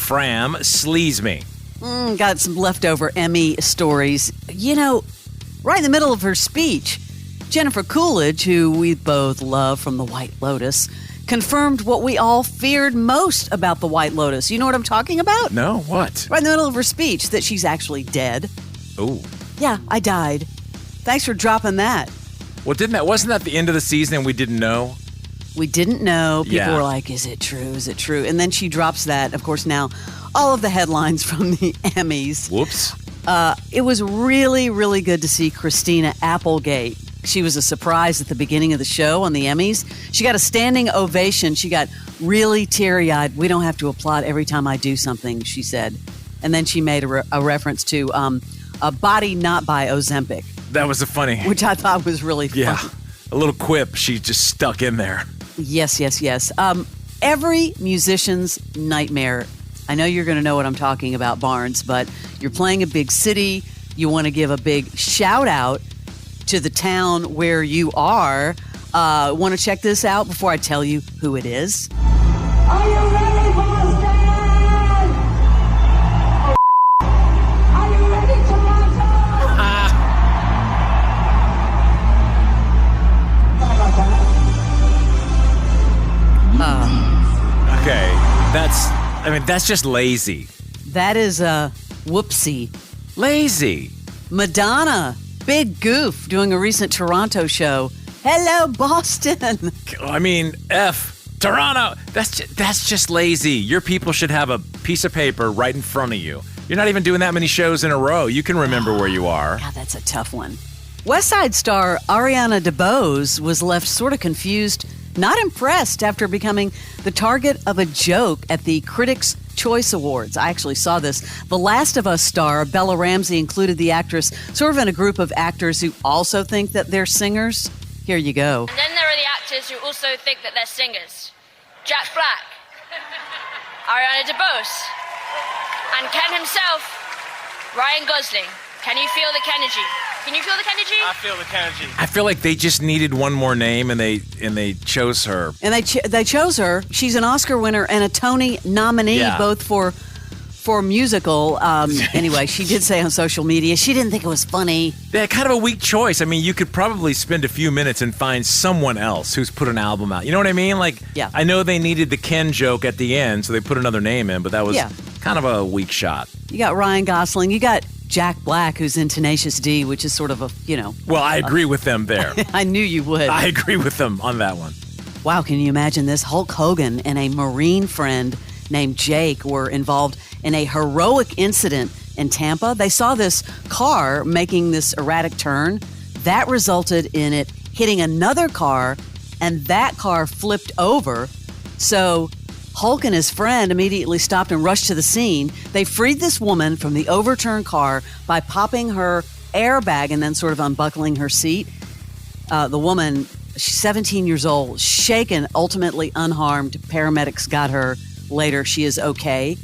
Fram, Sleaze me. Got some leftover Emmy stories. You know, right in the middle of her speech, Jennifer Coolidge, who we both love from the White Lotus, confirmed what we all feared most about the White Lotus. You know what I'm talking about? No, what? Right in the middle of her speech, that she's actually dead. Ooh. Yeah, I died. Thanks for dropping that. Well, wasn't that the end of the season and we didn't know? We didn't know. People Yeah. were like, is it true? Is it true? And then she drops that. Of course, now all of the headlines from the Emmys. Whoops. It was really, really good to see Christina Applegate. She was a surprise at the beginning of the show on the Emmys. She got a standing ovation. She got really teary-eyed. We don't have to applaud every time I do something, she said. And then she made a reference to a body not by Ozempic. That was a funny. Which I thought was really funny. Yeah. A little quip she just stuck in there. Yes. Every musician's nightmare. I know you're going to know what I'm talking about, Barnes, but you're playing a big city. You want to give a big shout out to the town where you are. Want to check this out before I tell you who it is? Are you ready, Boston? Are you ready, Toronto? Okay. That's just lazy. That is a whoopsie. Lazy. Madonna, big goof, doing a recent Toronto show. Hello, Boston. I mean, Toronto. That's just lazy. Your people should have a piece of paper right in front of you. You're not even doing that many shows in a row. You can remember where you are. God, that's a tough one. West Side star Ariana DeBose was left sort of confused, not impressed after becoming the target of a joke at the Critics' Choice Awards. I actually saw this. The Last of Us star Bella Ramsey included the actress sort of in a group of actors who also think that they're singers. Here you go. And then there are the actors who also think that they're singers. Jack Black, Ariana DeBose, and Ken himself, Ryan Gosling. Can you feel the Kennedy? Can you feel the Kennedy? I feel the Kennedy. I feel like they just needed one more name and they chose her. And they chose her. She's an Oscar winner and a Tony nominee, both for musical. Anyway, she did say on social media she didn't think it was funny. Yeah, kind of a weak choice. I mean, you could probably spend a few minutes and find someone else who's put an album out. You know what I mean? Like, yeah. I know they needed the Ken joke at the end, so they put another name in, but that was kind of a weak shot. You got Ryan Gosling. You got Jack Black, who's in Tenacious D, which is sort of a, Well, I agree with them there. I knew you would. I agree with them on that one. Wow, can you imagine this? Hulk Hogan and a Marine friend named Jake were involved in a heroic incident in Tampa. They saw this car making this erratic turn. That resulted in it hitting another car, and that car flipped over. So Hulk and his friend immediately stopped and rushed to the scene. They freed this woman from the overturned car by popping her airbag and then sort of unbuckling her seat. The woman, she's 17 years old, shaken, ultimately unharmed. Paramedics got her later. She is okay.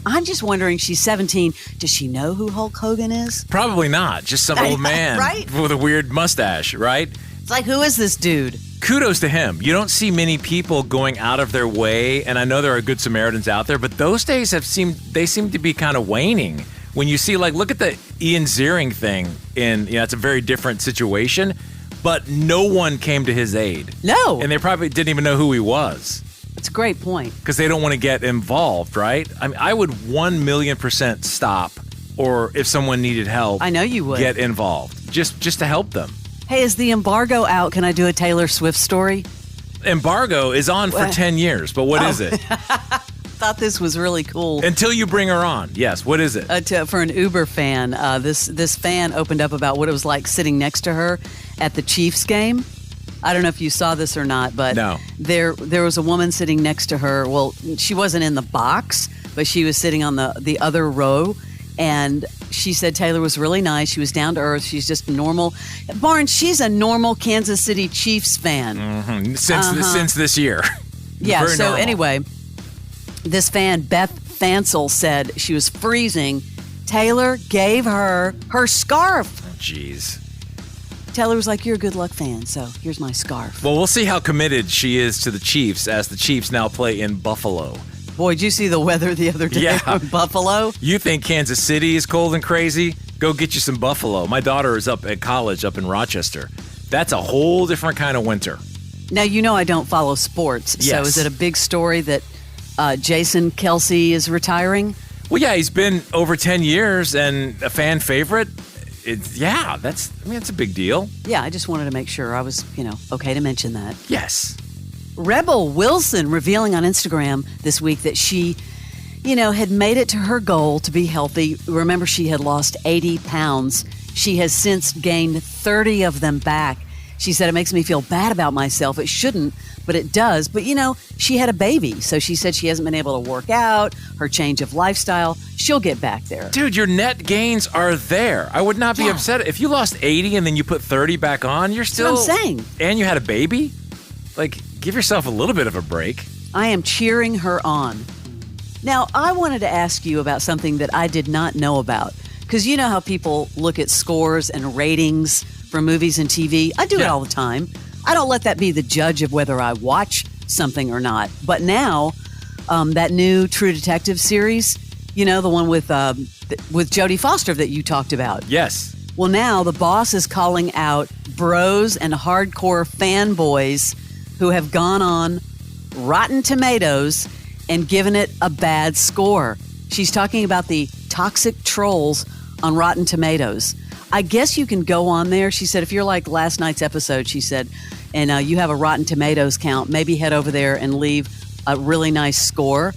I'm just wondering, she's 17. Does she know who Hulk Hogan is? Probably not. Just some old man right? with a weird mustache, right? It's like, who is this dude? Kudos to him. You don't see many people going out of their way, and I know there are good Samaritans out there, but those days seem to be kind of waning. When you see, like, look at the Ian Ziering thing it's a very different situation, but no one came to his aid. No. And they probably didn't even know who he was. That's a great point. Because they don't want to get involved, right? I mean, I would 1,000,000% stop, or if someone needed help, I know you would. Get involved, just to help them. Hey, is the embargo out? Can I do a Taylor Swift story? Embargo is on for 10 years, but what is it? Thought this was really cool. Until you bring her on. Yes, what is it? For an Uber fan, this fan opened up about what it was like sitting next to her at the Chiefs game. I don't know if you saw this or not, but no. There was a woman sitting next to her. Well, she wasn't in the box, but she was sitting on the other row. And she said Taylor was really nice. She was down to earth. She's just normal. Barnes, she's a normal Kansas City Chiefs fan. Mm-hmm. Since this year. Yeah, Very so normal. anyway, this fan, Beth Fansel, said she was freezing. Taylor gave her scarf. Oh, jeez. Taylor was like, you're a good luck fan, so here's my scarf. Well, we'll see how committed she is to the Chiefs as the Chiefs now play in Buffalo. Boy, did you see the weather the other day Yeah. in Buffalo? You think Kansas City is cold and crazy? Go get you some buffalo. My daughter is up at college up in Rochester. That's a whole different kind of winter. Now, you know I don't follow sports, so Yes. is it a big story that Jason Kelce is retiring? Well, yeah, he's been over 10 years and a fan favorite. It's a big deal. Yeah, I just wanted to make sure I was, okay to mention that. Yes. Rebel Wilson revealing on Instagram this week that she, had made it to her goal to be healthy. Remember, she had lost 80 pounds. She has since gained 30 of them back. She said, it makes me feel bad about myself. It shouldn't, but it does. But, she had a baby. So she said she hasn't been able to work out, her change of lifestyle. She'll get back there. Dude, your net gains are there. I would not be upset. If you lost 80 and then you put 30 back on, you're still... That's what I'm saying. And you had a baby? Like, give yourself a little bit of a break. I am cheering her on. Now, I wanted to ask you about something that I did not know about. Because you know how people look at scores and ratings for movies and TV? I do it all the time. I don't let that be the judge of whether I watch something or not. But now, that new True Detective series, the one with Jodie Foster that you talked about. Yes. Well, now the boss is calling out bros and hardcore fanboys who have gone on Rotten Tomatoes and given it a bad score. She's talking about the toxic trolls on Rotten Tomatoes. I guess you can go on there. She said, if you're like last night's episode, she said, and you have a Rotten Tomatoes count, maybe head over there and leave a really nice score.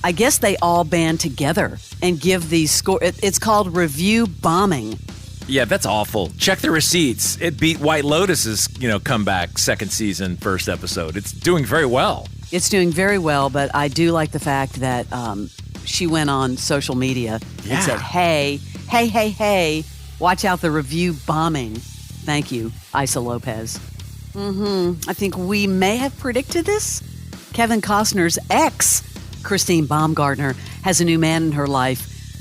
I guess they all band together and give these score. It's called review bombing. Yeah, that's awful. Check the receipts. It beat White Lotus's, comeback second season, first episode. It's doing very well. It's doing very well, but I do like the fact that she went on social media and said, hey, watch out the review bombing. Thank you, Isa Lopez. I think we may have predicted this. Kevin Costner's ex, Christine Baumgartner, has a new man in her life.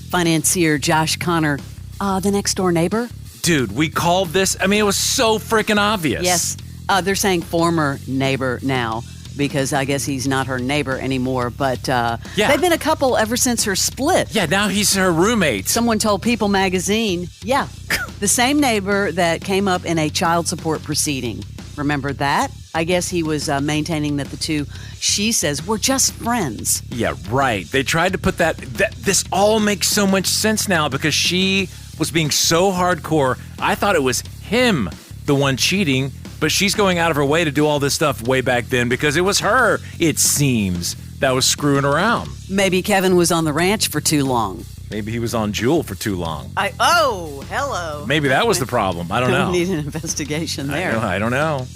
Financier Josh Connor, the next door neighbor. Dude, we called this. I mean, it was so freaking obvious. Yes. They're saying former neighbor now because I guess he's not her neighbor anymore. But they've been a couple ever since her split. Yeah, now he's her roommate. Someone told People magazine, the same neighbor that came up in a child support proceeding. Remember that? I guess he was maintaining that the two, she says, were just friends. Yeah, right. They tried to put that this all makes so much sense now because she was being so hardcore. I thought it was him, the one cheating, but she's going out of her way to do all this stuff way back then because it was her, it seems, that was screwing around. Maybe Kevin was on the ranch for too long. Maybe he was on Jewel for too long. Hello. Maybe that was the problem. I don't know. We need an investigation there. I don't know.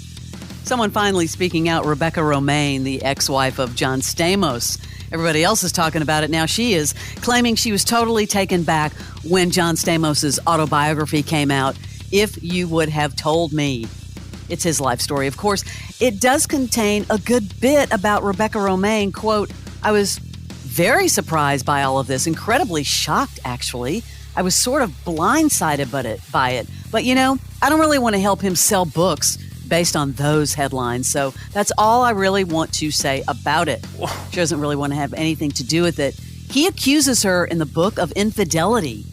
Someone finally speaking out, Rebecca Romaine, the ex-wife of John Stamos. Everybody else is talking about it now. She is claiming she was totally taken back when John Stamos' autobiography came out. If you would have told me. It's his life story, of course. It does contain a good bit about Rebecca Romaine. Quote, I was very surprised by all of this, incredibly shocked, actually. I was sort of blindsided by it. But, I don't really want to help him sell books based on those headlines. So that's all I really want to say about it. She doesn't really want to have anything to do with it. He accuses her in the book of infidelity.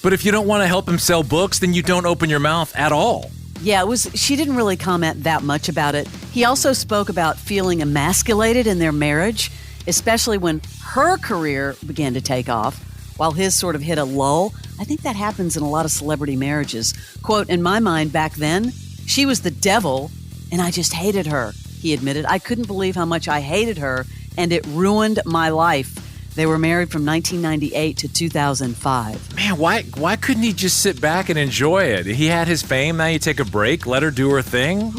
But if you don't want to help him sell books, then you don't open your mouth at all. Yeah, she didn't really comment that much about it. He also spoke about feeling emasculated in their marriage, especially when her career began to take off, while his sort of hit a lull. I think that happens in a lot of celebrity marriages. Quote, in my mind back then, she was the devil, and I just hated her, he admitted. I couldn't believe how much I hated her, and it ruined my life. They were married from 1998 to 2005. Man, why couldn't he just sit back and enjoy it? He had his fame, now you take a break, let her do her thing,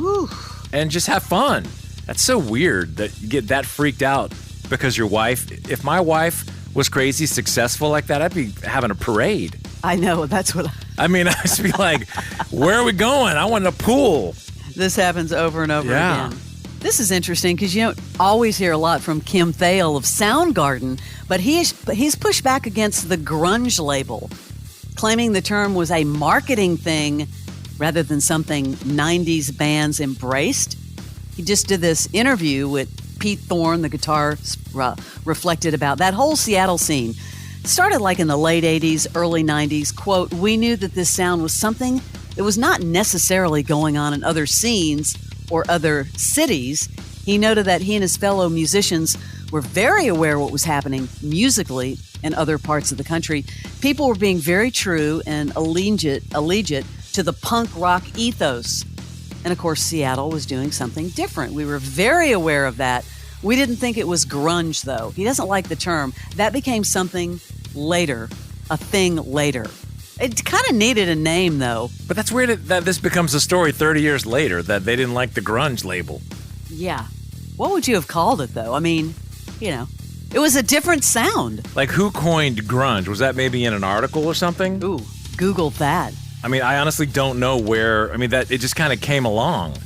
and just have fun. That's so weird that you get that freaked out because your wife, if my wife was crazy successful like that, I'd be having a parade. I know, that's what I'd just be like, where are we going? I want a pool. This happens over and over again. This is interesting because you don't always hear a lot from Kim Thale of Soundgarden, but he's pushed back against the grunge label, claiming the term was a marketing thing rather than something 90s bands embraced. He just did this interview with Pete Thorne, the guitar, reflected about that whole Seattle scene. Started like in the late 80s, early 90s. Quote, we knew that this sound was something that was not necessarily going on in other scenes or other cities. He noted that he and his fellow musicians were very aware of what was happening musically in other parts of the country. People were being very true and allegiant to the punk rock ethos. And of course, Seattle was doing something different. We were very aware of that. We didn't think it was grunge, though. He doesn't like the term. That became something later, a thing later. It kind of needed a name, though. But that's weird that this becomes a story 30 years later, that they didn't like the grunge label. Yeah. What would you have called it, though? I mean, it was a different sound. Like, who coined grunge? Was that maybe in an article or something? Ooh, Google that. I mean, I honestly don't know where. I mean, that it just kind of came along.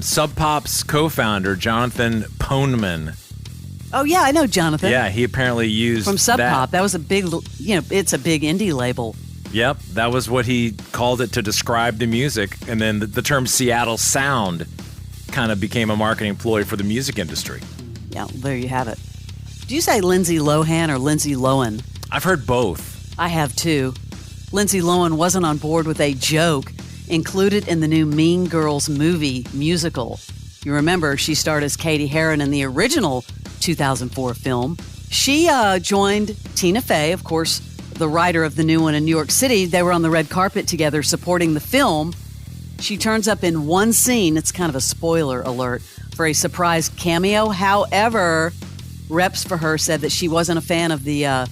Sub Pop's co-founder, Jonathan Poneman. Oh, yeah, I know Jonathan. Yeah, he apparently used from Sub that. Pop. That was a big, it's a big indie label. Yep, that was what he called it to describe the music. And then the term Seattle sound kind of became a marketing ploy for the music industry. Yeah, there you have it. Do you say Lindsay Lohan or Lindsay Lohan? I've heard both. I have too. Lindsay Lohan wasn't on board with a joke included in the new Mean Girls movie musical. You remember she starred as Katie Heron in the original 2004 film. She joined Tina Fey, of course, the writer of the new one in New York City. They were on the red carpet together supporting the film. She turns up in one scene. It's kind of a spoiler alert for a surprise cameo. However, reps for her said that she wasn't a fan of the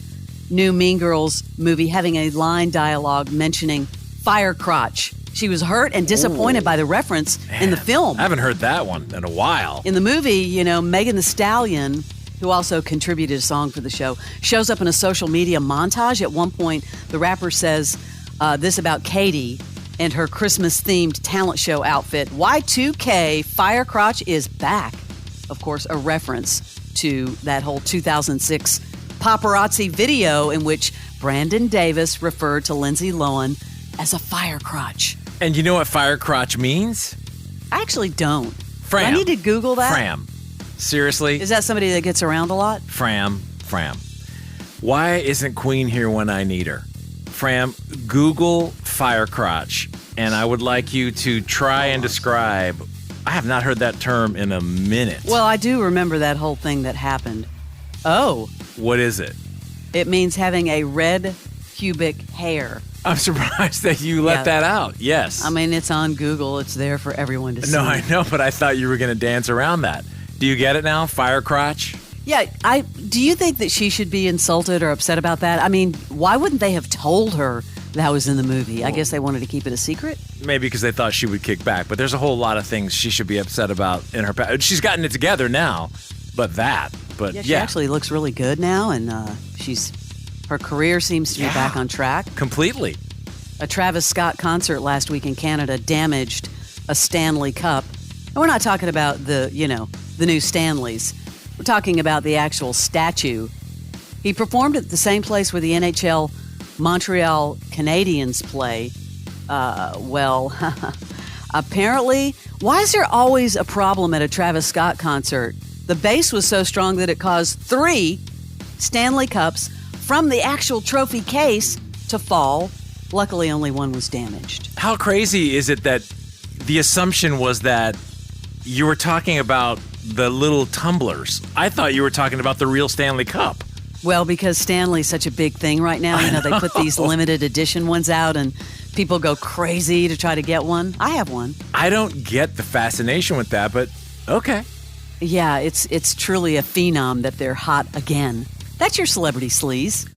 new Mean Girls movie having a line dialogue mentioning fire crotch. She was hurt and disappointed by the reference in the film. I haven't heard that one in a while. In the movie, Megan Thee Stallion, who also contributed a song for the show, shows up in a social media montage. At one point, the rapper says this about Katie and her Christmas-themed talent show outfit. Y2K, fire crotch is back. Of course, a reference to that whole 2006 paparazzi video in which Brandon Davis referred to Lindsay Lohan as a fire crotch. And you know what fire crotch means? I actually don't. Fram. Do I need to Google that? Fram. Seriously? Is that somebody that gets around a lot? Fram. Why isn't Queen here when I need her? Fram, Google fire crotch, and I would like you to try and describe. I have not heard that term in a minute. Well, I do remember that whole thing that happened. Oh. What is it? It means having a red pubic hair. I'm surprised that you let that out. Yes. I mean, it's on Google. It's there for everyone to see. No, I know, but I thought you were going to dance around that. Do you get it now? Fire crotch? Yeah. Do you think that she should be insulted or upset about that? I mean, why wouldn't they have told her that was in the movie? I guess they wanted to keep it a secret? Maybe because they thought she would kick back, but there's a whole lot of things she should be upset about in her past. She's gotten it together now, but she actually looks really good now, and her career seems to be back on track. Completely. A Travis Scott concert last week in Canada damaged a Stanley Cup. And we're not talking about the new Stanleys. We're talking about the actual statue. He performed at the same place where the NHL Montreal Canadiens play. Apparently, why is there always a problem at a Travis Scott concert? The bass was so strong that it caused 3 Stanley Cups from the actual trophy case to fall. Luckily, only one was damaged. How crazy is it that the assumption was that you were talking about the little tumblers? I thought you were talking about the real Stanley Cup. Well, because Stanley's such a big thing right now, they put these limited edition ones out and people go crazy to try to get one. I have one. I don't get the fascination with that, but okay. Yeah, it's truly a phenom that they're hot again. That's your Celebrity Sleaze.